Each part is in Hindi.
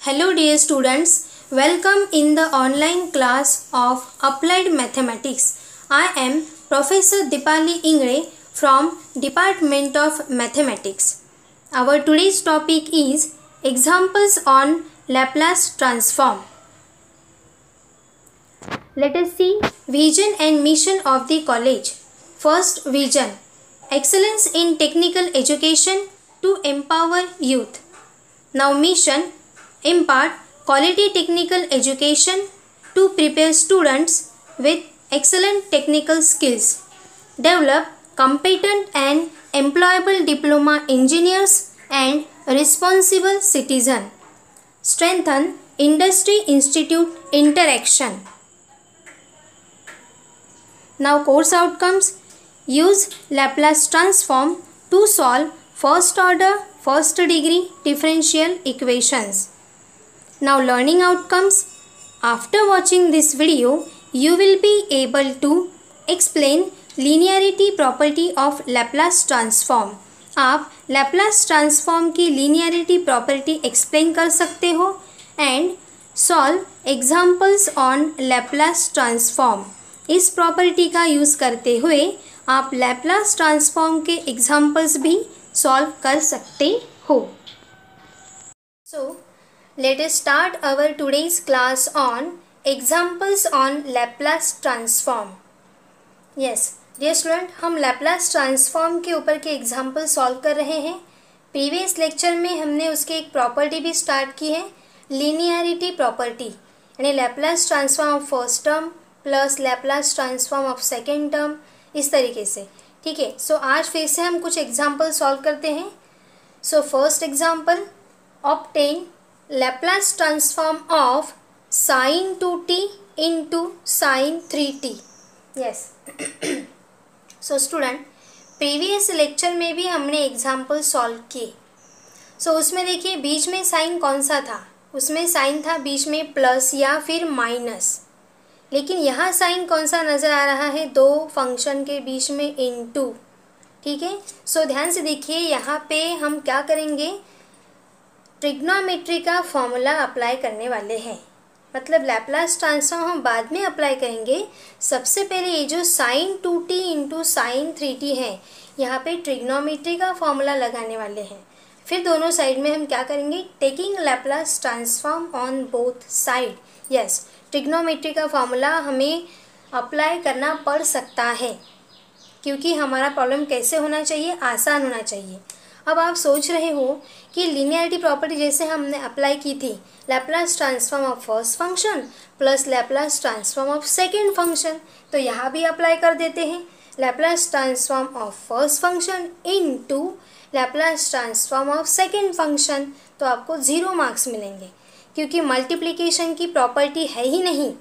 Hello dear students, welcome in the online class of Applied Mathematics. I am Professor Dipali Ingre from Department of Mathematics. Our today's topic is examples on Laplace transform. Let us see vision and mission of the college. First vision, excellence in technical education to empower youth. Now mission, impart quality technical education to prepare students with excellent technical skills. Develop competent and employable diploma engineers and responsible citizen. Strengthen industry institute interaction. Now course outcomes. Use Laplace transform to solve first order, first degree differential equations. Now learning outcomes. After watching this video, you will be able to explain linearity property of Laplace transform. आप Laplace transform की linearity property explain कर सकते हो and solve examples on Laplace transform. इस property का use करते हुए आप Laplace transform के examples भी solve कर सकते हो. So, let us start our today's class on examples on Laplace transform. Yes, dear student, हम Laplace transform के ऊपर के example solve कर रहे हैं. Previous lecture में हमने उसके एक property भी start की है, linearity property, यानी Laplace transform of first term plus Laplace transform of second term, इस तरीके से. ठीक है. सो आज फिर से हम कुछ एग्जाम्पल सॉल्व करते हैं. So first example, obtain Laplace transform of sin 2t into sin 3t. Yes. So student, previous lecture में भी हमने एग्जाम्पल सॉल्व किए. सो उसमें देखिए बीच में साइन कौन सा था, उसमें साइन था बीच में प्लस या फिर माइनस. लेकिन यहाँ साइन कौन सा नज़र आ रहा है, दो फंक्शन के बीच में इनटू. ठीक है. सो ध्यान से देखिए, यहाँ पे हम क्या करेंगे, ट्रिग्नोमेट्री का फॉर्मूला अप्लाई करने वाले हैं. मतलब लैप्लास ट्रांसफॉर्म हम बाद में अप्लाई करेंगे. सबसे पहले ये जो sign 2t into sine 3t है, यहाँ पे ट्रिग्नोमेट्री का फॉर्मूला लगाने वाले हैं. फिर दोनों साइड में हम क्या करेंगे, taking Laplace transform on both side. Yes, trigonometry का फॉर्मूला हमें अप्लाई करना पड़ सकता है, क्योंकि हमारा प्रॉब्लम कैसे होना चाहिए, आसान होना चाहिए. अब आप सोच रहे हो कि लीनियरिटी प्रॉपर्टी जैसे हमने अप्लाई की थी, Laplace transform of first function plus Laplace transform of second function, तो यहाँ भी अप्लाई कर देते हैं. Laplace transform of first function into Laplace transform of second function, तो आपको 0 मार्क्स मिलेंगे, क्योंकि मल्टीप्लिकेशन की प्रॉपर्टी है ही नहीं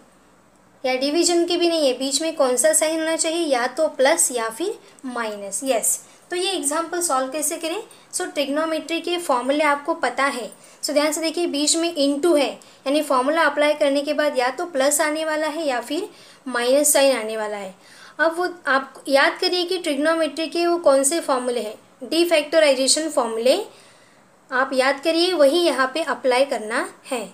या डिवीजन की भी नहीं है. बीच में कौन सा साइन होना चाहिए, या तो प्लस या फिर माइनस. यस. तो ये एग्जाम्पल सॉल्व कैसे करें. सो ट्रिग्नोमेट्री के फॉर्मूले आपको पता है. सो ध्यान से देखिए, बीच में इनटू है, यानी फॉर्मूला अप्लाई करने के बाद या तो प्लस आने वाला है या फिर माइनस साइन आने वाला है. अब वो आप याद करिए कि ट्रिग्नोमेट्री के वो कौन से फॉर्मूले हैं, डी फैक्टराइजेशन फॉर्मूले आप याद करिए, वही यहाँ पे अप्लाई करना है.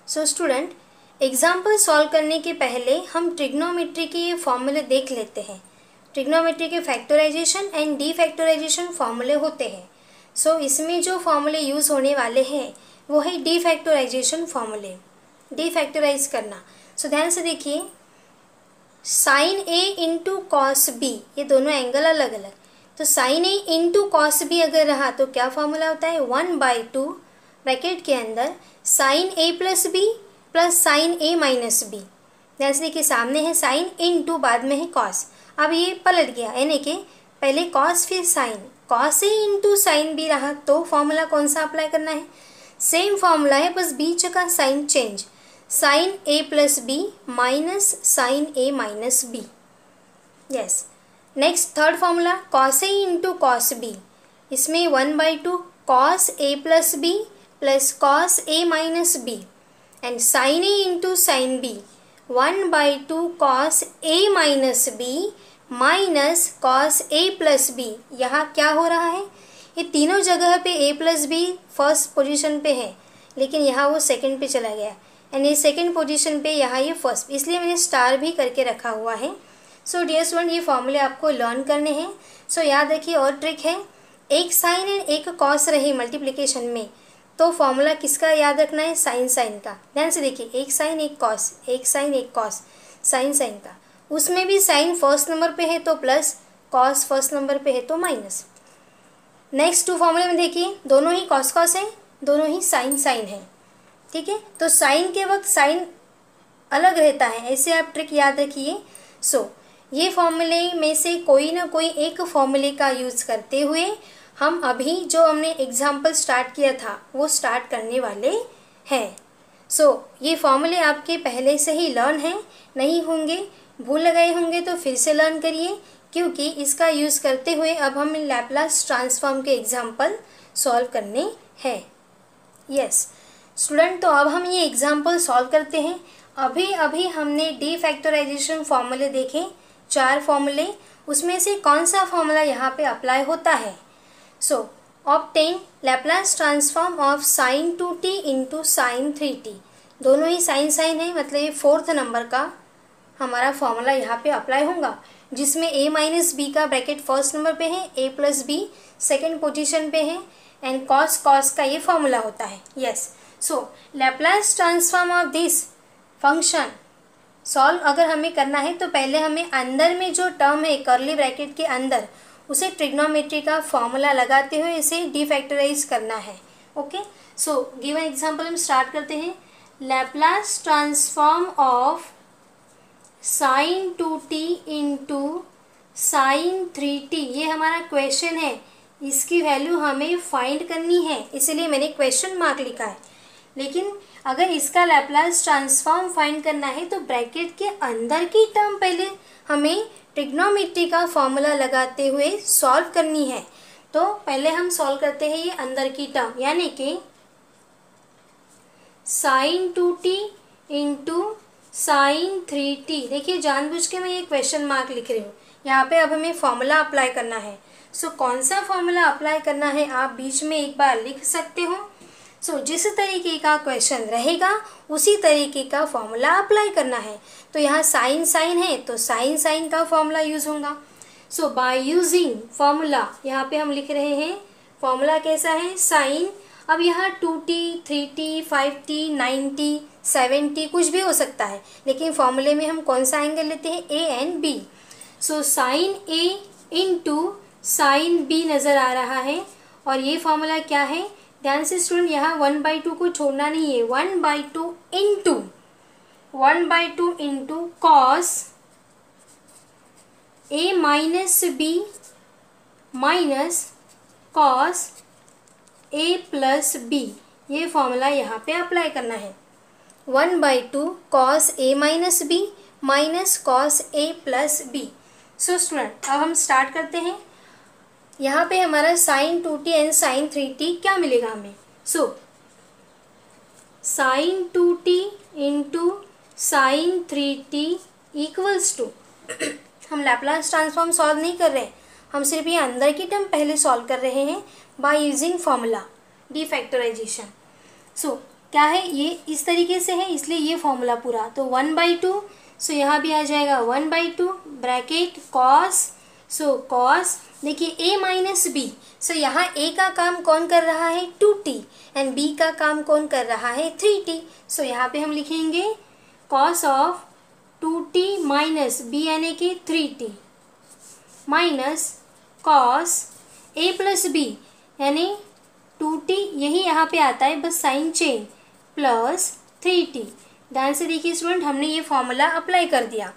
सो स्टूडेंट, एग्जाम्पल सॉल्व करने के पहले हम ट्रिग्नोमेट्री के ये फॉर्मूले देख लेते हैं. ट्रिग्नोमेट्री के फैक्टराइजेशन एंड डी फैक्टराइजेशन फॉर्मूले होते हैं. सो इसमें जो फॉर्मूले यूज़ होने वाले हैं वो है डी फैक्टराइजेशन फॉर्मूले, डी फैक्टराइज करना. सो ध्यान से देखिए, sign A into cos B, ये दोनों एंगल अलग अलग, तो sign A into cos B अगर रहा तो क्या फॉर्मूला होता है, 1/2 ब्रैकेट के अंदर sign A plus B plus sign A minus B. ध्यान से देखिए, सामने है साइन इंटू बाद में है कॉस. अब ये पलट गया, यानी कि पहले कॉस फिर sign, cos A into sine B रहा, तो फॉर्मूला कौन सा अप्लाई करना है, सेम फॉर्मूला है, बस बीच का sign change, sine A plus B minus sine A minus B. Yes. Next third formula, cos A into cos B, इसमें 1/2 cos A plus B plus cos A minus B, and sine A into sine B, 1/2 cos A minus B minus cos A plus B. यहाँ क्या हो रहा है, ये तीनों जगह पे a plus b first position पे है, लेकिन यहाँ वो सेकंड पे चला गया एंड ये सेकंड पोजीशन पे, यहाँ ये फर्स्ट, इसलिए मैंने स्टार भी करके रखा हुआ है। सो डियर स्टूडेंट, ये फॉर्मूले आपको लर्न करने हैं। सो याद रखिए और ट्रिक है, एक साइन एंड एक कॉस रहे मल्टीप्लिकेशन में तो फॉर्मूला किसका याद रखना है, साइन साइन का। ध्यान से देखिए, एक साइन एक कॉस, एक साइन एक कॉस, साइन साइन का। उसमें भी साइन फर्स्ट नंबर पे है तो प्लस, कॉस फर्स्ट नंबर पे है तो माइनस। नेक्स्ट टू फॉर्मूले में देखिए, दोनों ही कॉस कॉस है, दोनों ही साइन साइन है। ठीक है, तो साइन के वक्त साइन अलग रहता है, ऐसे आप ट्रिक याद रखिए। सो ये फॉर्मूले में से कोई ना कोई एक फॉर्मूले का यूज़ करते हुए हम अभी जो हमने एग्जाम्पल स्टार्ट किया था वो स्टार्ट करने वाले हैं। सो ये फॉर्मूले आपके पहले से ही लर्न हैं, नहीं होंगे, भूल गए होंगे तो फिर से लर्न करिए, क्योंकि इसका यूज़ करते हुए अब हम लैप्लास ट्रांसफॉर्म के एग्जाम्पल सॉल्व करने हैं। यस स्टूडेंट, तो अब हम ये एग्जाम्पल सॉल्व करते हैं। अभी अभी हमने डी फैक्टराइजेशन फॉर्मूले देखे, 4 फॉर्मूले, उसमें से कौन सा फॉर्मूला यहाँ पे अप्लाई होता है। So obtain Laplace transform of sin 2t into sin 3t, दोनों ही साइन साइन है, मतलब ये 4th नंबर का हमारा फॉर्मूला यहाँ पे अप्लाई होगा, जिसमें a माइनस बी का ब्रैकेट फर्स्ट नंबर पे है, a plus b second position पे है एंड cos cos का ये फॉर्मूला होता है। Yes, so Laplace transform of this function solve अगर हमें करना है तो पहले हमें अंदर में जो टर्म है कर्ली ब्रैकेट के अंदर उसे ट्रिग्नोमेट्री का फॉर्मूला लगाते हुए इसे डिफैक्टराइज करना है। ओके, सो गिवन एग्जांपल हम स्टार्ट करते हैं। Laplace transform of sin 2t into sin 3t, ये हमारा क्वेश्चन है, इसकी वैल्यू हमें फाइंड करनी है, इसलिए मैंने क्वेश्चन मार्क लिखा है। लेकिन अगर इसका लैप्लास ट्रांसफॉर्म फाइंड करना है तो ब्रैकेट के अंदर की टर्म पहले हमें ट्रिग्नोमेट्री का फॉर्मूला लगाते हुए सॉल्व करनी है। तो पहले हम सॉल्व करते हैं ये अंदर की टर्म, यानी कि sin 2t into sin 3t। देखिए जानबूझ के मैं ये क्वेश्चन मार्क लिख रही हूँ, यहाँ पे अब हमें फॉर्मूला अप्लाई करना है। सो कौन सा फॉर्मूला अप्लाई करना है आप बीच में एक बार लिख सकते हो। सो जिस तरीके का क्वेश्चन रहेगा उसी तरीके का फॉर्मूला अप्लाई करना है। तो यहाँ साइन साइन है तो साइन साइन का फॉर्मूला यूज़ होगा। सो बाय यूजिंग फॉर्मूला, यहाँ पे हम लिख रहे हैं फॉर्मूला कैसा है, साइन। अब यहाँ 2t 3t 5t 9t 7t कुछ भी हो सकता है, लेकिन फॉर्मूले में हम कौन सा एंगल लेते हैं, a and b। So sine a into sine b नज़र आ रहा है और ये फॉर्मूला क्या है, ध्यान से स्टूडेंट यहाँ 1/2 को छोड़ना नहीं है, 1/2 into cos a minus B minus cos a plus b, ये फॉर्मूला यहाँ पे अप्लाई करना है। 1/2 cos a minus B minus cos a plus b. So student अब हम स्टार्ट करते हैं। यहाँ पे हमारा sin 2t and sin 3t क्या मिलेगा हमें। So sin 2t into sin 3t equals to, हम लैप्लास ट्रांसफॉर्म सॉल्व नहीं कर रहे हैं, हम सिर्फ ये अंदर की टर्म पहले सॉल्व कर रहे हैं by using formula D factorization. So क्या है, ये इस तरीके से है इसलिए ये फॉर्मूला पूरा, तो 1/2। सो यहाँ भी आ जाएगा 1/2 ब्रैकेट कॉस, सो कॉस देखिए a माइनस बी। सो यहाँ a का काम कौन कर रहा है, 2t एंड b का काम कौन कर रहा है, 3t। सो यहाँ पे हम लिखेंगे cos of 2t minus b यानी कि 3t minus cos a plus b यानी 2t, यही यहाँ पे आता है बस साइन चेंज, प्लस 3t। ध्यान से देखिए स्टूडेंट, हमने ये फॉर्मूला अप्लाई कर दिया।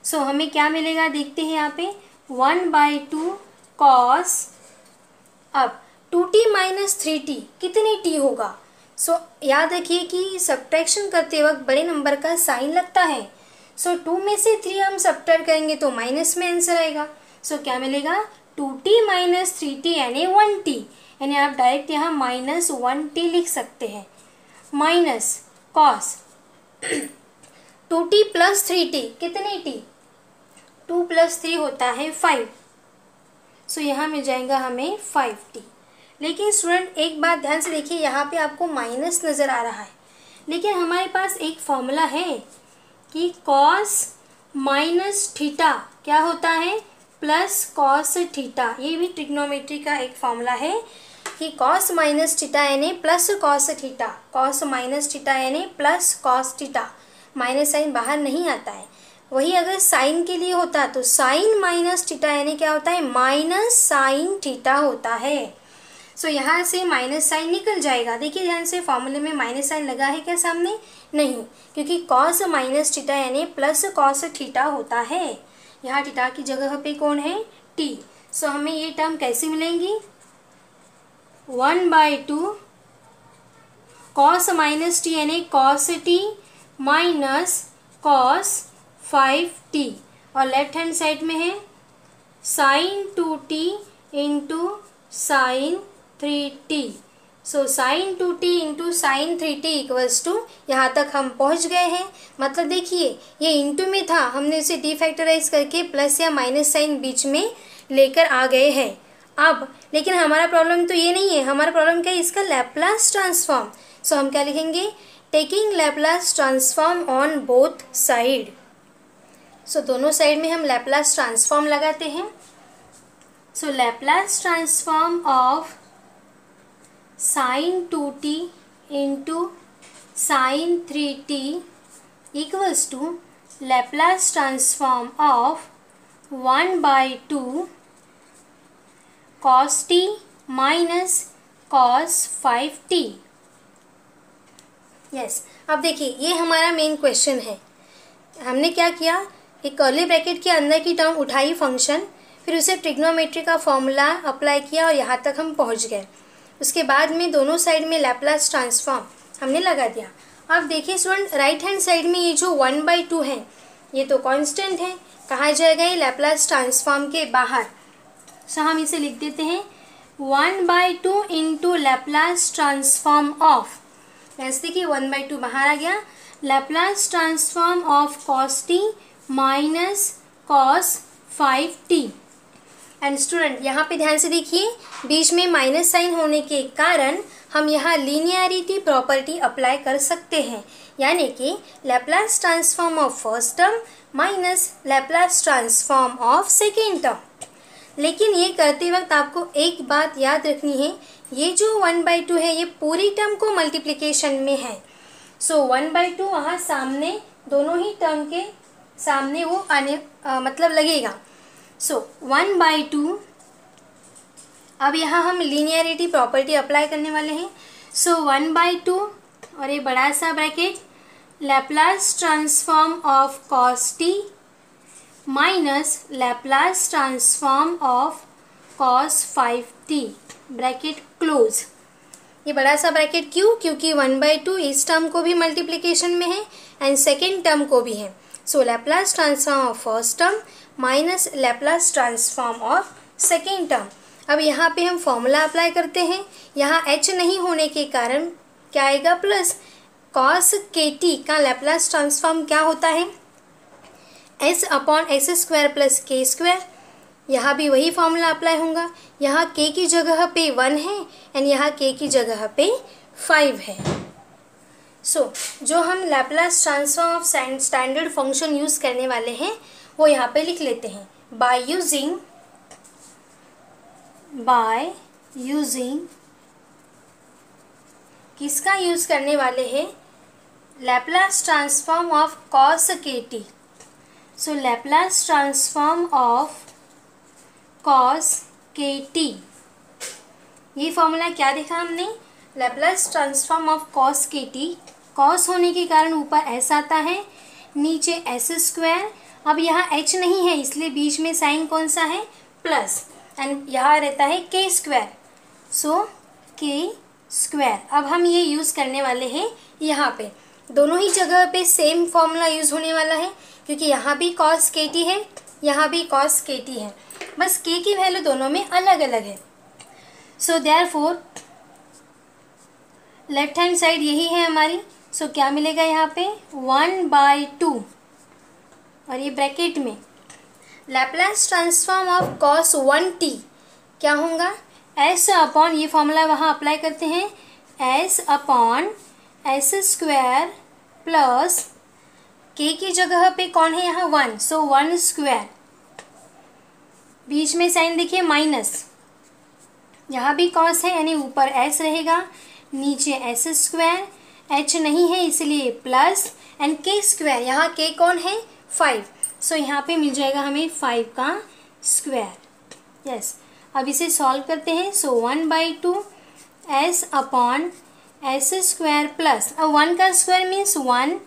सो हमें क्या मिलेगा देखते हैं यहाँ पे, 1/2 कॉस, अब 2t माइनस 3t कितनी t होगा। सो याद रखिए कि सब्ट्रैक्शन करते वक्त बड़े नंबर का साइन लगता है। सो 2 में से 3 हम सब्ट्रैक्ट करेंगे तो माइनस में आंसर आएगा। सो क्या मिलेगा, 2t माइनस 3t यानी 1t, यानी आप डायरेक्ट यहाँ माइनस 1t लिख सकते हैं, minus cos 2t plus 3t कितनी t, 2 प्लस 3 होता है 5। सो यहाँ मिल जाएगा हमें 5t। लेकिन स्टूडेंट एक बात ध्यान से देखिए, यहाँ पे आपको माइनस नज़र आ रहा है, लेकिन हमारे पास एक फॉर्मूला है कि कॉस माइनस थीटा क्या होता है, प्लस कॉस थीटा। ये भी ट्रिग्नोमेट्री का एक फॉर्मूला है कि कॉस माइनस थीटा यानी plus cos theta, cos minus theta यानी plus cos theta, minus sine बाहर नहीं आता है। वही अगर साइन के लिए होता तो साइन माइनस थीटा यानी क्या होता है, माइनस साइन थीटा होता है। सो यहाँ से माइनस साइन निकल जाएगा। देखिए ध्यान से, फॉर्मूले में माइनस साइन लगा है क्या सामने, नहीं, क्योंकि कॉस माइनस थीटा यानी प्लस कॉस थीटा होता है। यहाँ थीटा की जगह पे कौन है, टी। सो हमें ये टर्म कैसे मिलेंगी, 1/2 कॉस माइनस टी यानी cos t minus cos 5t, और लेफ्ट हैंड साइड में है sine 2t into sine 3t। So sine 2t into sine 3t equals to, यहाँ तक हम पहुँच गए हैं। मतलब देखिए ये इंटू में था, हमने उसे डीफैक्टराइज करके प्लस या माइनस साइन बीच में लेकर आ गए हैं। अब लेकिन हमारा प्रॉब्लम तो ये नहीं है, हमारा प्रॉब्लम क्या है, इसका लैप्लास ट्रांसफॉर्म। सो हम क्या लिखेंगे, taking Laplace transform on both side. So दोनों साइड में हम लैप्लास ट्रांसफॉर्म लगाते हैं। So Laplace transform of sine 2t into sine 3t equals to Laplace transform of 1/2 cos t minus cos 5t। Yes, अब देखिए ये हमारा मेन क्वेश्चन है। हमने क्या किया, एक कर्ली ब्रैकेट के अंदर की टर्म उठाई फंक्शन, फिर उसे ट्रिग्नोमेट्री का फॉर्मूला अप्लाई किया और यहाँ तक हम पहुँच गए। उसके बाद में दोनों साइड में लैप्लास ट्रांसफॉर्म हमने लगा दिया। अब देखिए स्टूडेंट, राइट हैंड साइड में ये जो 1/2 है ये तो कांस्टेंट है, कहाँ जाएगा ये, लैप्लास ट्रांसफॉर्म के बाहर। सो हम इसे लिख देते हैं 1/2 इंटू लैप्लास ट्रांसफॉर्म ऑफ, ऐसे देखिए 1/2 बाहर आ गया, Laplace transform of cos t minus cos 5t। And student यहाँ पे ध्यान से देखिए, बीच में माइनस साइन होने के कारण हम यहाँ लीनियरिटी प्रॉपर्टी अप्लाई कर सकते हैं, यानी कि Laplace transform of first term minus Laplace transform of second term. लेकिन ये करते वक्त आपको एक बात याद रखनी है, ये जो 1/2 है ये पूरी टर्म को मल्टीप्लिकेशन में है। सो 1/2 वहाँ सामने, दोनों ही टर्म के सामने वो आने मतलब लगेगा। सो 1/2, अब यहाँ हम लीनियरिटी प्रॉपर्टी अप्लाई करने वाले हैं। सो 1/2 और ये बड़ा सा bracket, Laplace transform of cos t minus Laplace transform of cos 5t, bracket close. ये बड़ा सा ब्रैकेट क्यों, क्योंकि 1/2 इस टर्म को भी मल्टीप्लिकेशन में है एंड सेकेंड टर्म को भी है। So Laplace transform of first term minus Laplace transform of second term. अब यहाँ पे हम फॉर्मूला अप्लाई करते हैं, यहाँ h नहीं होने के कारण क्या आएगा, प्लस cos kt का लैप्लास ट्रांसफॉर्म क्या होता है, s/s² प्लस k²। यहाँ भी वही फॉर्मूला अप्लाई होगा, यहाँ k की जगह पे 1 है एंड यहाँ k की जगह पे 5 है। सो जो हम Laplace transform of standard function use करने वाले हैं वो यहाँ पे लिख लेते हैं, बाय यूजिंग किसका यूज़ करने वाले हैं, Laplace transform of cos kt। So Laplace transform of cos kt, ये फॉर्मूला क्या देखा हमने, Laplace transform of cos kt, cos होने के कारण ऊपर s आता है, नीचे s²। अब यहाँ h नहीं है इसलिए बीच में साइन कौन सा है, प्लस, एंड यहाँ रहता है k²। सो k²। अब हम ये यूज़ करने वाले हैं, यहाँ पे दोनों ही जगह पे सेम फॉर्मूला यूज़ होने वाला है, क्योंकि यहाँ भी cos kt है, यहाँ भी cos kt है, बस k की वैल्यू दोनों में अलग अलग है। So therefore left hand side यही है हमारी। सो क्या मिलेगा यहाँ पे, 1/2 और ये ब्रैकेट में Laplace transform of cos 1t क्या होगा, एस अपॉन, ये फॉर्मूला वहाँ अप्लाई करते हैं, S upon s square plus के की जगह पे कौन है यहाँ 1, सो 1 स्क्वायर, बीच में साइन देखिए माइनस, यहाँ भी कॉस है यानी ऊपर एस रहेगा, नीचे एस स्क्वायर, एच नहीं है इसलिए प्लस, एंड के स्क्वायर, यहाँ के कौन है 5, सो यहाँ पे मिल जाएगा हमें 5 का स्क्वायर। यस, अब इसे सॉल्व करते हैं, सो 1/2 S upon s square plus, अब 1 का square means 1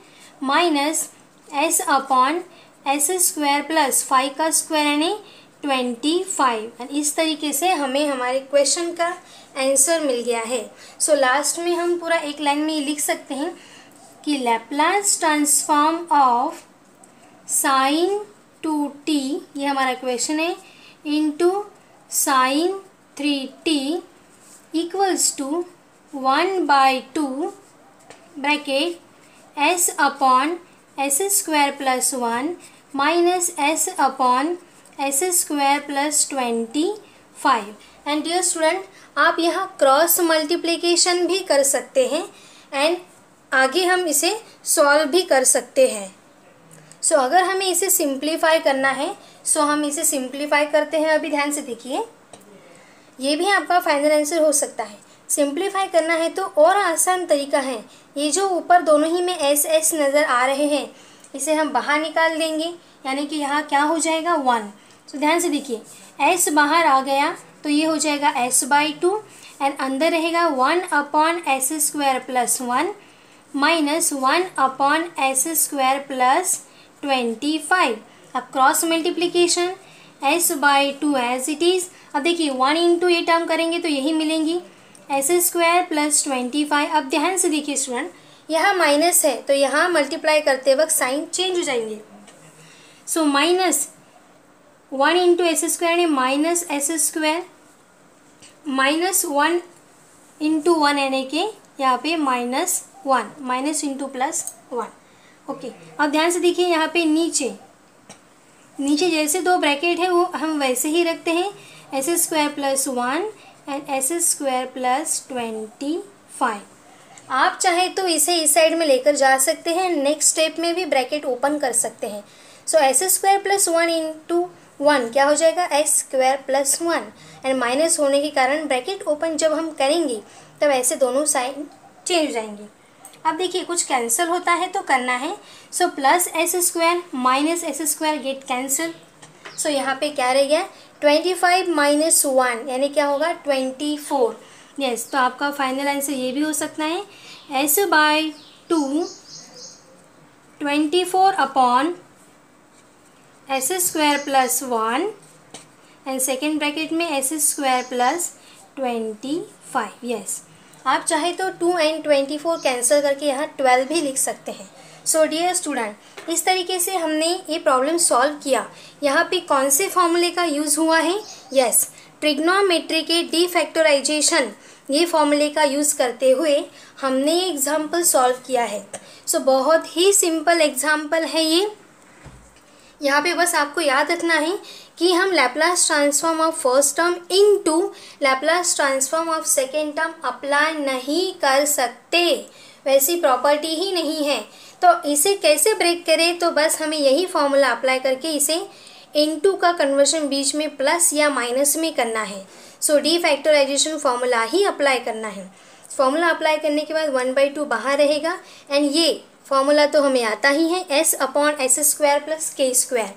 minus s upon s square plus 5 का स्क्वायर यानी 25, एंड इस तरीके से हमें हमारे क्वेश्चन का आंसर मिल गया है। सो लास्ट में हम पूरा एक लाइन में ये लिख सकते हैं कि Laplace transform of sine 2t, ये हमारा क्वेश्चन है, into sine 3t equals to 1/2 bracket s upon s square plus 1 minus s upon s square plus 25। And dear student, आप यहाँ क्रॉस मल्टीप्लिकेशन भी कर सकते हैं एंड आगे हम इसे सॉल्व भी कर सकते हैं। सो अगर हमें इसे सिंप्लीफाई करना है, सो हम इसे सिंप्लीफाई करते हैं। अभी ध्यान से देखिए, ये भी आपका फाइनल आंसर हो सकता है। सिंप्लीफाई करना है तो और आसान तरीका है, ये जो ऊपर दोनों ही में एस एस नज़र आ रहे हैं, इसे हम बाहर निकाल देंगे, यानी कि यहाँ क्या हो जाएगा 1। तो ध्यान से देखिए, एस बाहर आ गया तो ये हो जाएगा s/2 एंड अंदर रहेगा 1 upon s square plus 1 minus 1 upon s square plus 25। अब cross multiplication s/2 as it is. अब देखिए 1 इंटू ये टर्म करेंगे तो यही मिलेंगी एस स्क्वायर प्लस 25। अब ध्यान से देखिए स्टूडेंट, यहाँ माइनस है तो यहाँ मल्टीप्लाई करते वक्त साइन चेंज हो जाएंगे। So minus 1 into S square यानी minus S square, minus 1 into 1 यानी कि यहाँ पे -1, माइनस इंटू प्लस 1। ओके, अब ध्यान से देखिए यहाँ पे नीचे जैसे दो ब्रैकेट है वो हम वैसे ही रखते हैं, S square plus 1 and S square plus 25। आप चाहे तो इसे इस साइड में लेकर जा सकते हैं, नेक्स्ट स्टेप में भी ब्रैकेट ओपन कर सकते हैं। सो एस स्क्वायर प्लस 1 इंटू 1 क्या हो जाएगा S square plus 1, and minus होने के कारण ब्रैकेट ओपन जब हम करेंगे तब ऐसे दोनों साइन चेंज हो जाएंगे। अब देखिए कुछ कैंसिल होता है तो करना है, so plus S square minus S square get cancel. So यहाँ पे क्या रह गया 25 माइनस 1 यानी क्या होगा 24। यस, तो आपका फाइनल आंसर ये भी हो सकता है s/2 24 upon s square plus 1 and second bracket में एस स्क्वायर प्लस 25। यस, आप चाहे तो 2 एंड 24 कैंसिल करके यहाँ 12 भी लिख सकते हैं। सो डियर स्टूडेंट, इस तरीके से हमने ये प्रॉब्लम सॉल्व किया। यहाँ पे कौन से फॉर्मूले का यूज़ हुआ है? यस, ट्रिग्नोमेट्री के डी फैक्टराइजेशन, ये फॉर्मूले का यूज़ करते हुए हमने ये एग्जाम्पल सॉल्व किया है। सो बहुत ही सिंपल एग्जाम्पल है ये। यहाँ पे बस आपको याद रखना है कि हम Laplace transform of first term into Laplace transform of second term apply नहीं कर सकते, वैसी प्रॉपर्टी ही नहीं है। तो इसे कैसे ब्रेक करें? तो बस हमें यही फॉर्मूला अप्लाई करके इसे इनटू का कन्वर्शन बीच में प्लस या माइनस में करना है। सो डी फैक्टराइजेशन फॉर्मूला ही अप्लाई करना है। फॉर्मूला अप्लाई करने के बाद 1/2 बाहर रहेगा एंड ये फॉर्मूला तो हमें आता ही है s upon s square plus के स्क्वायर।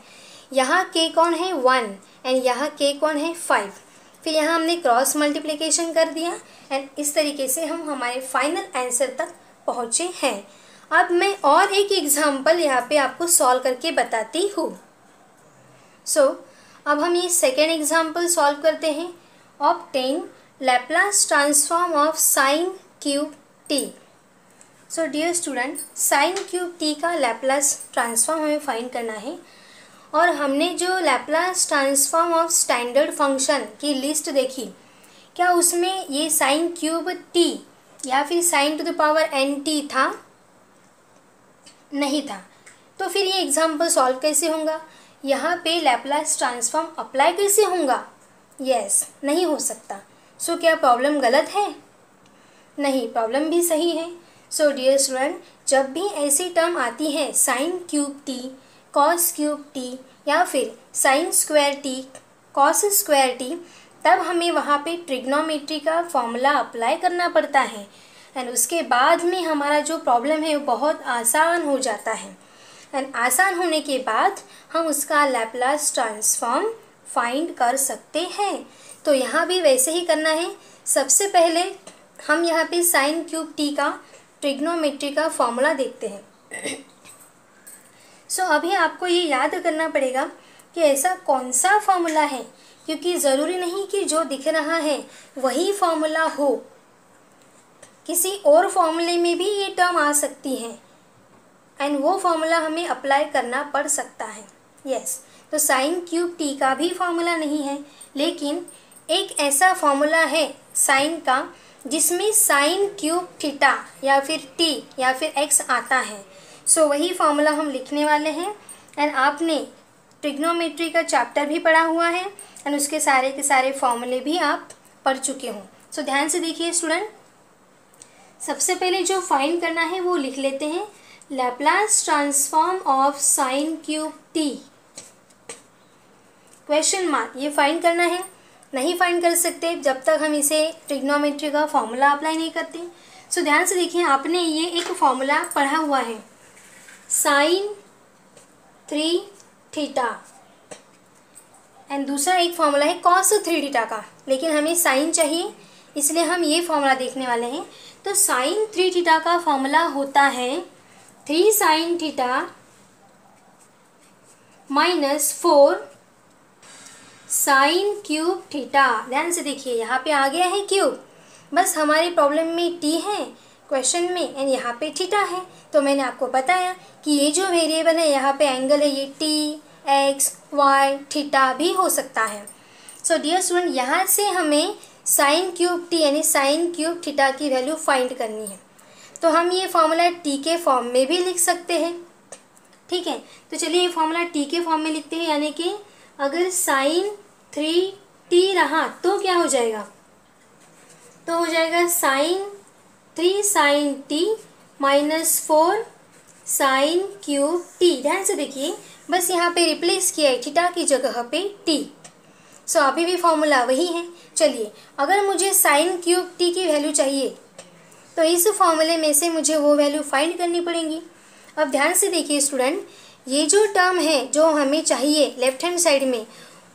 यहाँ k कौन है 1 एंड यहाँ k कौन है 5। फिर यहाँ हमने क्रॉस मल्टीप्लिकेशन कर दिया एंड इस तरीके से हम हमारे फाइनल आंसर तक पहुँचे हैं। अब मैं और एक एग्जाम्पल यहाँ पे आपको सॉल्व करके बताती हूँ। सो अब हम ये सेकेंड एग्जाम्पल सॉल्व करते हैं। Obtain Laplace transform of sine cube t। So dear student, sine cube t का लैप्लास ट्रांसफॉर्म हमें फाइंड करना है और हमने जो Laplace transform of standard function की लिस्ट देखी, क्या उसमें ये साइन क्यूब t या फिर sine to the power nt था? नहीं था। तो फिर ये एग्जाम्पल सॉल्व कैसे होगा? यहाँ पे लैप्लास ट्रांसफॉर्म अप्लाई कैसे होगा? यस, नहीं हो सकता। सो क्या प्रॉब्लम गलत है? नहीं, प्रॉब्लम भी सही है। सो डियर स्टूडेंट, जब भी ऐसी टर्म आती है sine cube T, cos cube T या फिर sine square T, cos square T, तब हमें वहाँ पे ट्रिग्नोमेट्री का फॉर्मूला अप्लाई करना पड़ता है एंड उसके बाद में हमारा जो प्रॉब्लम है वो बहुत आसान हो जाता है एंड आसान होने के बाद हम उसका लैप्लास ट्रांसफॉर्म फाइंड कर सकते हैं। तो यहाँ भी वैसे ही करना है। सबसे पहले हम यहाँ पे साइन क्यूब टी का ट्रिग्नोमेट्री का फॉर्मूला देखते हैं। सो अभी आपको ये याद करना पड़ेगा कि ऐसा कौन सा फॉर्मूला है, क्योंकि ज़रूरी नहीं कि जो दिख रहा है वही फॉर्मूला हो, किसी और फॉर्मूले में भी ये टर्म आ सकती है एंड वो फॉर्मूला हमें अप्लाई करना पड़ सकता है। यस, तो साइन क्यूब टी का भी फॉर्मूला नहीं है, लेकिन एक ऐसा फॉर्मूला है साइन का जिसमें साइन क्यूब थीटा या फिर टी या फिर एक्स आता है। सो वही फॉर्मूला हम लिखने वाले हैं एंड आपने ट्रिग्नोमेट्री का चैप्टर भी पढ़ा हुआ है एंड उसके सारे के सारे फॉर्मूले भी आप पढ़ चुके हों। सो ध्यान से देखिए स्टूडेंट, सबसे पहले जो फाइंड करना है वो लिख लेते हैं, Laplace transform of sine cube T question mark. ये फाइंड करना है, नहीं फाइंड कर सकते जब तक हम इसे ट्रिग्नोमेट्री का फॉर्मूला अप्लाई नहीं करते। सो ध्यान से देखिए, आपने ये एक फॉर्मूला पढ़ा हुआ है साइन 3 थीटा एंड दूसरा एक फॉर्मूला है कॉस 3 थीटा का, लेकिन हमें साइन चाहिए इसलिए हम ये फॉर्मूला देखने वाले हैं। तो साइन 3 थीटा का फॉर्मूला होता है 3 sine theta minus 4 sine cube theta. ध्यान से देखिए, यहाँ पे आ गया है क्यूब, बस हमारे प्रॉब्लम में टी है क्वेश्चन में एंड यहाँ पे थीटा है। तो मैंने आपको बताया कि ये जो वेरिएबल है यहाँ पे एंगल है, ये टी, एक्स, वाई, थीटा भी हो सकता है। सो डियर स्टूडेंट, यहाँ से हमें साइन क्यूब टी यानी साइन क्यूब थीटा की वैल्यू फाइंड करनी है। तो हम ये फॉर्मूला टी के फॉर्म में भी लिख सकते हैं, ठीक है। तो चलिए ये फॉर्मूला टी के फॉर्म में लिखते हैं, यानी कि अगर साइन 3t रहा तो क्या हो जाएगा, तो हो जाएगा sine 3 sine t minus 4 sine cube t. ध्यान से देखिए, बस यहाँ पे रिप्लेस किया है थीटा की जगह पे टी। सो अभी भी फॉर्मूला वही है। चलिए, अगर मुझे साइन क्यूब टी की वैल्यू चाहिए तो इस फॉर्मूले में से मुझे वो वैल्यू फाइंड करनी पड़ेगी। अब ध्यान से देखिए स्टूडेंट, ये जो टर्म है जो हमें चाहिए लेफ्ट हैंड साइड में,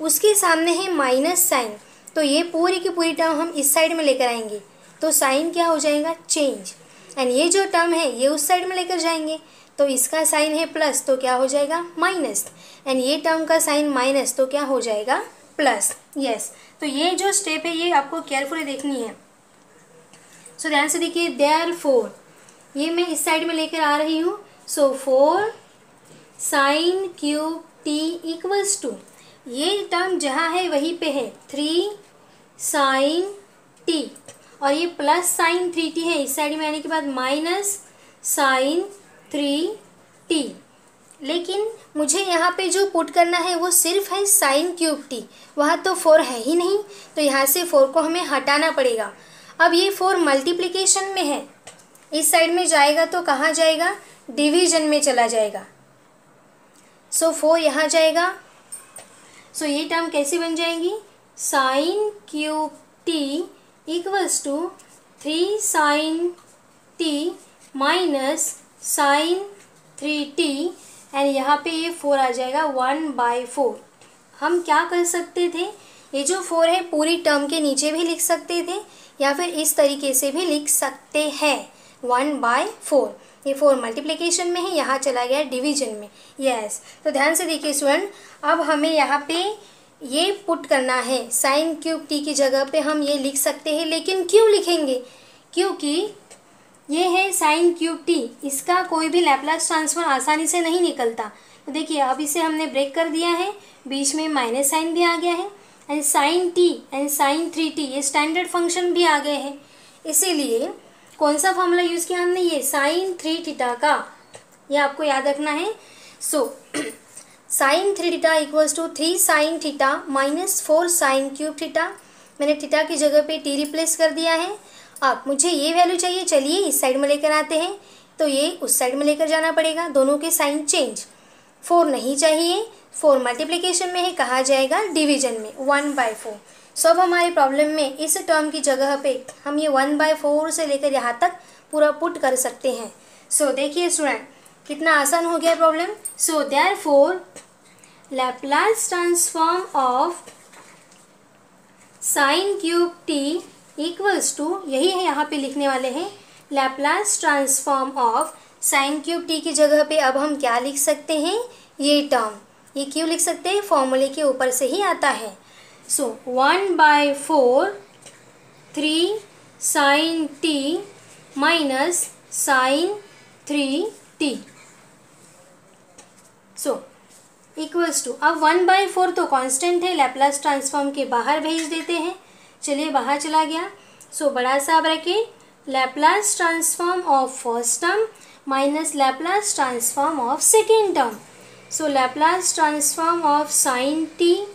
उसके सामने है माइनस साइन, तो ये पूरी की पूरी टर्म हम इस साइड में लेकर आएंगे तो साइन क्या हो जाएगा, चेंज। एंड ये जो टर्म है ये उस साइड में लेकर जाएंगे तो इसका साइन है प्लस, तो क्या हो जाएगा माइनस, एंड ये टर्म का साइन माइनस, तो क्या हो जाएगा प्लस। यस, तो ये जो स्टेप है ये आपको केयरफुली देखनी है। सो ध्यान से देखिए, देयरफॉर ये मैं इस साइड में लेकर आ रही हूँ। So 4 sine cube t equals to, ये टर्म जहाँ है वहीं पे है 3 साइन टी और ये प्लस साइन 3t है इस साइड में आने के बाद माइनस साइन 3t। लेकिन मुझे यहाँ पे जो पुट करना है वो सिर्फ है साइन क्यूब टी, वहाँ तो 4 है ही नहीं, तो यहाँ से 4 को हमें हटाना पड़ेगा। अब ये 4 मल्टीप्लिकेशन में है, इस साइड में जाएगा तो कहाँ जाएगा, डिवीजन में चला जाएगा। सो 4 यहाँ जाएगा। सो ये टर्म कैसी बन जाएगी, sine cube t equals to 3 sine t minus sine 3t and यहाँ पे ये 4 आ जाएगा 1/4। हम क्या कर सकते थे, ये जो 4 है पूरी टर्म के नीचे भी लिख सकते थे या फिर इस तरीके से भी लिख सकते हैं 1/4। ये 4 मल्टीप्लिकेशन में है, यहाँ चला गया डिवीजन में। यस, तो ध्यान से देखिए स्टूडेंट, अब हमें यहाँ पे ये पुट करना है, साइन क्यूब टी की जगह पे हम ये लिख सकते हैं, लेकिन क्यों लिखेंगे, क्योंकि ये है साइन क्यूब टी, इसका कोई भी लैप्लास ट्रांसफॉर्म आसानी से नहीं निकलता। तो देखिए अब इसे हमने ब्रेक कर दिया है, बीच में माइनस साइन भी आ गया है and sine t and sine 3t ये स्टैंडर्ड फंक्शन भी आ गए हैं। इसीलिए कौन सा फॉर्मूला यूज़ किया हमने, ये साइन 3 थीटा का, ये आपको याद रखना है। So sine 3 theta equals to 3 sine theta minus 4 sine cube theta मैंने थीटा की जगह पे टी रिप्लेस कर दिया है। अब मुझे ये वैल्यू चाहिए, चलिए इस साइड में लेकर आते हैं, तो ये उस साइड में लेकर जाना पड़ेगा, दोनों के साइन चेंज। 4 नहीं चाहिए, 4 मल्टीप्लिकेशन में है, कहा जाएगा डिवीजन में 1/4। सो अब हमारे प्रॉब्लम में इस टर्म की जगह पे हम ये 1/4 से लेकर यहाँ तक पूरा पुट कर सकते हैं। सो देखिए स्टूडेंट, कितना आसान हो गया problem. So therefore Laplace transform of sine cube t equals to, यही है यहाँ पे लिखने वाले हैं, Laplace transform of sine cube t की जगह पे अब हम क्या लिख सकते हैं, ये टर्म। ये क्यों लिख सकते हैं, फॉर्मूले के ऊपर से ही आता है। So 1/4 3 sine t minus sine 3t। So equals to, अब 1/4 तो कांस्टेंट है, लैप्लास ट्रांसफॉर्म के बाहर भेज देते हैं। चलिए बाहर चला गया। सो बड़ा सा bracket, Laplace transform of first term minus Laplace transform of second term. So Laplace transform of sine t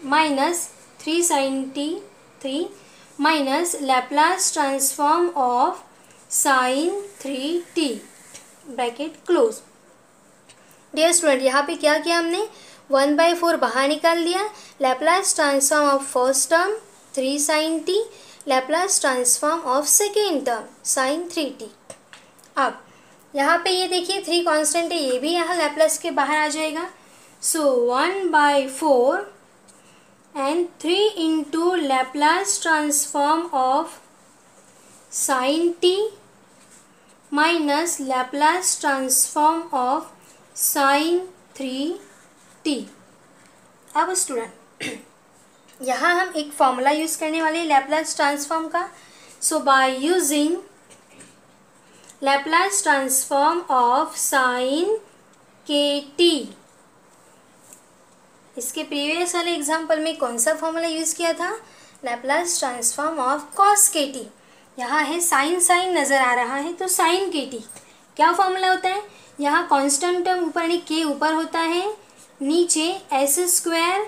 minus 3 sine t 3 minus Laplace transform of sine 3t, bracket close. Dear student, यहाँ पे क्या किया हमने, 1/4 बाहर निकाल दिया, Laplace transform of first term 3 sine t, Laplace transform of second term sine 3t। अब यहाँ पे ये देखिए 3 कांस्टेंट है, ये भी यहाँ लैप्लास के बाहर आ जाएगा। सो 1/4 and 3 into Laplace transform of sine t minus Laplace transform of sine 3t। अब स्टूडेंट यहाँ हम एक फॉर्मूला यूज़ करने वाले हैं लैप्लास ट्रांसफॉर्म का। So by using Laplace transform of sine kt, इसके प्रीवियस वाले एग्जाम्पल में कौन सा फॉर्मूला यूज़ किया था, Laplace transform of cos kt। यहाँ है साइन साइन नज़र आ रहा है, तो साइन kt क्या फॉर्मूला होता है, यहाँ कांस्टेंट टर्म ऊपर यानी के ऊपर होता है, नीचे s²,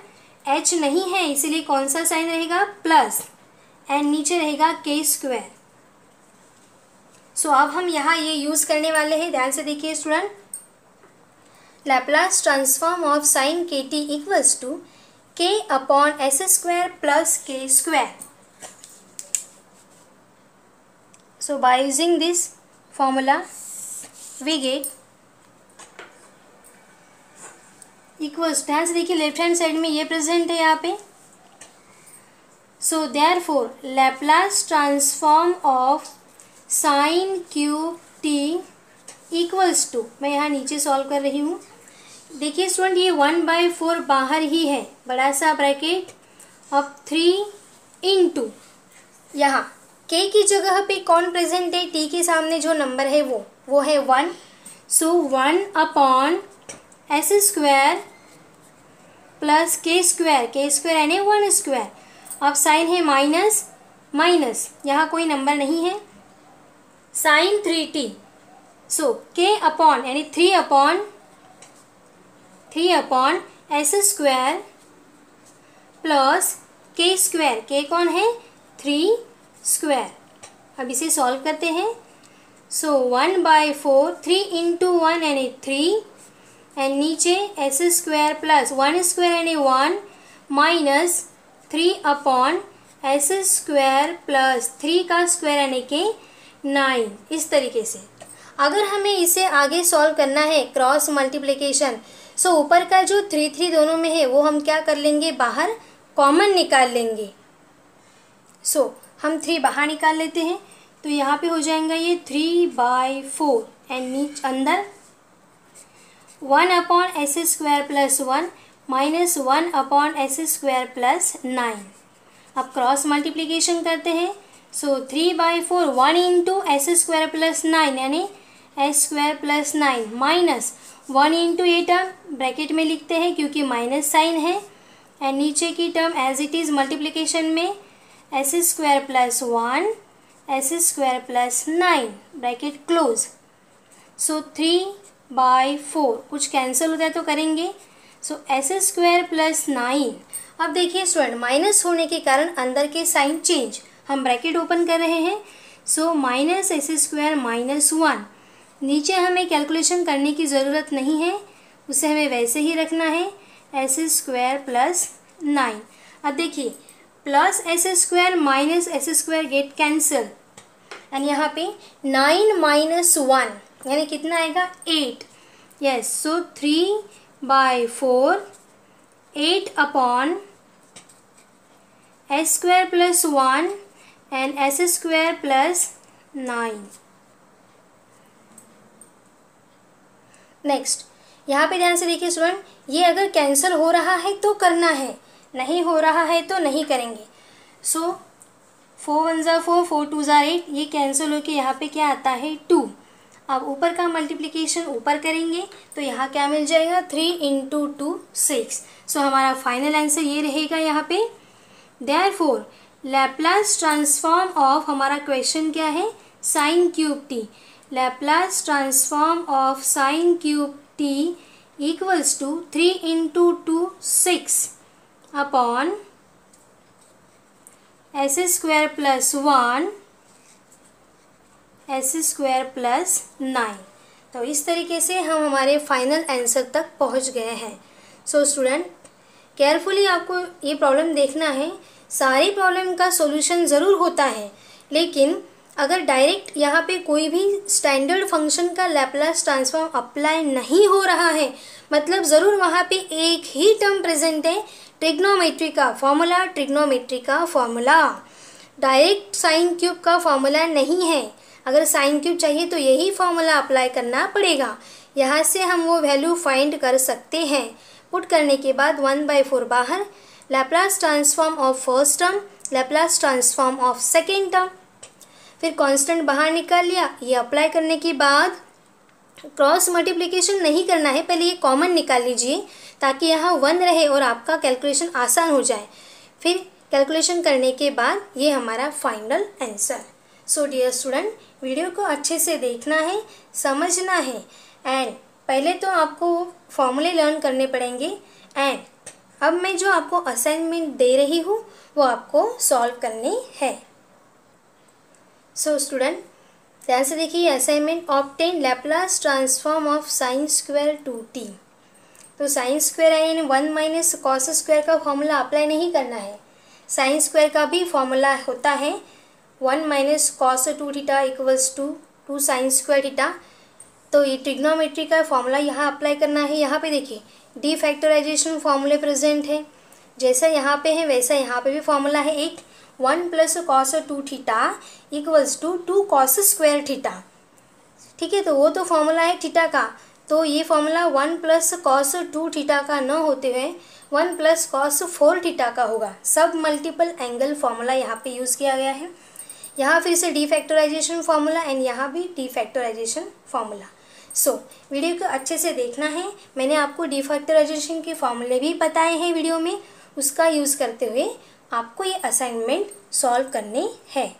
h नहीं है इसीलिए कौन सा साइन रहेगा, प्लस, एंड नीचे रहेगा k²। सो अब हम यहाँ ये यूज़ करने वाले हैं, ध्यान से देखिए student, Laplace transform of sine kt equals to k/s² plus k²। So by using this formula we get equals, ध्यान से देखिए लेफ्ट हैंड साइड में ये प्रेजेंट है यहाँ पे। So therefore Laplace transform of sine cube t equals to, मैं यहाँ नीचे सॉल्व कर रही हूँ। देखिए स्टूडेंट ये 1/4 बाहर ही है, बड़ा सा ब्रैकेट, अब 3 इंटू यहाँ k की जगह पे कौन प्रेजेंट है, t के सामने जो नंबर है वो है 1। सो 1/s² प्लस k² यानी 1²। अब साइन है माइनस माइनस, यहाँ कोई नंबर नहीं है, साइन 3t। सो k अपॉन यानी 3/s² प्लस k², k कौन है, 3²। अब इसे सॉल्व करते हैं। सो 1/4 3 इंटू 1 यानी 3, एंड नीचे s² प्लस 1² यानी 1 माइनस 3/s² प्लस 3 का स्क्वायर यानी कि 9। इस तरीके से अगर हमें इसे आगे सॉल्व करना है क्रॉस मल्टीप्लिकेशन, सो ऊपर का जो 3 दोनों में है वो हम क्या कर लेंगे, बाहर कॉमन निकाल लेंगे। सो हम 3 बाहर निकाल लेते हैं, तो यहाँ पे हो जाएगा ये 3/4 एंड नीचे अंदर 1/s² plus 1 minus 1/s² plus 9। अब क्रॉस मल्टीप्लिकेशन करते हैं। सो 3/4 1 इंटू s² प्लस 9 यानी s² प्लस 9 माइनस 1 इंटू ये टर्म ब्रैकेट में लिखते हैं क्योंकि माइनस साइन है, एंड नीचे की term as it is multiplication में s² plus 1 s² plus 9 bracket close. So 3/4 कुछ कैंसिल होता है तो करेंगे। सो s² प्लस 9, अब देखिए स्टूडेंट, माइनस होने के कारण अंदर के साइन चेंज, हम ब्रैकेट ओपन कर रहे हैं। So minus S square minus 1, नीचे हमें कैलकुलेशन करने की ज़रूरत नहीं है, उसे हमें वैसे ही रखना है, एस स्क्वायर प्लस 9। अब देखिए plus S square minus S square get cancel, and यहाँ पे 9 माइनस 1 यानी कितना आएगा 8। Yes, so 3/4 8 upon s square plus 1 and S square plus 9। Next यहाँ पे ध्यान से देखिए स्टूडेंट, ये अगर कैंसिल हो रहा है तो करना है, नहीं हो रहा है तो नहीं करेंगे। सो 4 1 ज़ा 4, 4 2 ज़ा 8, ये कैंसिल होके यहाँ पे क्या आता है 2। अब ऊपर का मल्टीप्लिकेशन ऊपर करेंगे तो यहाँ क्या मिल जाएगा 3 × 2 6। सो हमारा फाइनल आंसर ये रहेगा यहाँ पे। देयरफॉर लैप्लास ट्रांसफॉर्म ऑफ, हमारा क्वेश्चन क्या है, sine cube t. Laplace transform of sine cube t equals to 3 × 2 6 upon s square plus 1 s square plus 9। तो इस तरीके से हम हमारे फाइनल आंसर तक पहुंच गए हैं। सो स्टूडेंट, केयरफुली आपको ये प्रॉब्लम देखना है। सारी प्रॉब्लम का सॉल्यूशन ज़रूर होता है, लेकिन अगर डायरेक्ट यहाँ पे कोई भी स्टैंडर्ड फंक्शन का लैप्लास ट्रांसफॉर्म अप्लाई नहीं हो रहा है, मतलब ज़रूर वहाँ पे एक ही टर्म प्रेजेंट है, ट्रिग्नोमेट्री का फॉर्मूला, ट्रिग्नोमेट्री का फॉर्मूला, डायरेक्ट साइन क्यूब का फॉर्मूला नहीं है। अगर साइन क्यूब चाहिए तो यही फॉर्मूला अप्लाई करना पड़ेगा। यहाँ से हम वो वैल्यू फाइंड कर सकते हैं। पुट करने के बाद 1/4 बाहर, Laplace transform of first term, Laplace transform of second term, फिर कांस्टेंट बाहर निकाल लिया। ये अप्लाई करने के बाद क्रॉस मल्टीप्लिकेशन नहीं करना है, पहले ये कॉमन निकाल लीजिए ताकि यहाँ 1 रहे और आपका कैलकुलेशन आसान हो जाए। फिर कैलकुलेशन करने के बाद ये हमारा final answer. So dear student, video को अच्छे से देखना है, समझना है, एंड पहले तो आपको फॉर्मूले लर्न करने पड़ेंगे, एंड अब मैं जो आपको असाइनमेंट दे रही हूँ वो आपको सॉल्व करनी है। सो स्टूडेंट, ध्यान से देखिए assignment, obtain Laplace transform of sine square 2t। तो साइन स्क्वायर यानी 1 माइनस कॉस स्क्वायर का फॉर्मूला अप्लाई नहीं करना है। साइन स्क्वायर का भी फॉर्मूला होता है 1 minus cos 2 theta equals to 2 sine square theta. तो ये ट्रिग्नोमेट्री का फॉर्मूला यहाँ अप्लाई करना है। यहाँ पे देखिए डी फैक्टराइजेशन फॉर्मूले प्रेजेंट है, जैसा यहाँ पे है वैसा यहाँ पे भी फॉर्मूला है एक, 1 plus cos 2 theta equals to 2 cos square theta. ठीक है, तो वो तो फॉर्मूला है थीटा का, तो ये फॉर्मूला 1 प्लस कॉस 2 थीटा का न होते हुए 1 प्लस कॉस 4 थीटा का होगा। सब मल्टीपल एंगल फॉर्मूला यहाँ पे यूज़ किया गया है। यहाँ फिर से डी फैक्टराइजेशन फॉर्मूला एंड यहाँ भी de factorisation formula. So video को अच्छे से देखना है। मैंने आपको डी फैक्टराइजेशन के फॉर्मूले भी बताए हैं वीडियो में, उसका यूज़ करते हुए आपको ये असाइनमेंट सॉल्व करने हैं।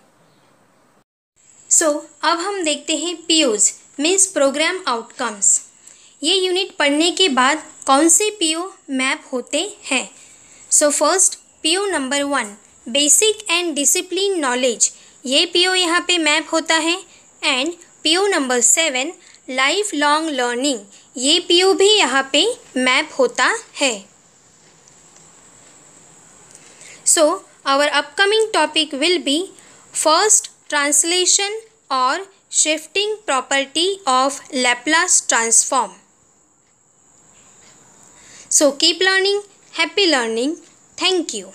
सो अब हम देखते हैं पीओज मीन्स प्रोग्राम आउटकम्स। ये यूनिट पढ़ने के बाद कौन से पीओ मैप होते हैं। So first PO number 1 basic and discipline knowledge, ये पीओ यहाँ पे मैप होता है। And PO number 7 life long learning, ये पीओ भी यहाँ पे मैप होता है। So our upcoming topic will be first translation और shifting property of Laplace transform. So keep learning, happy learning. Thank you.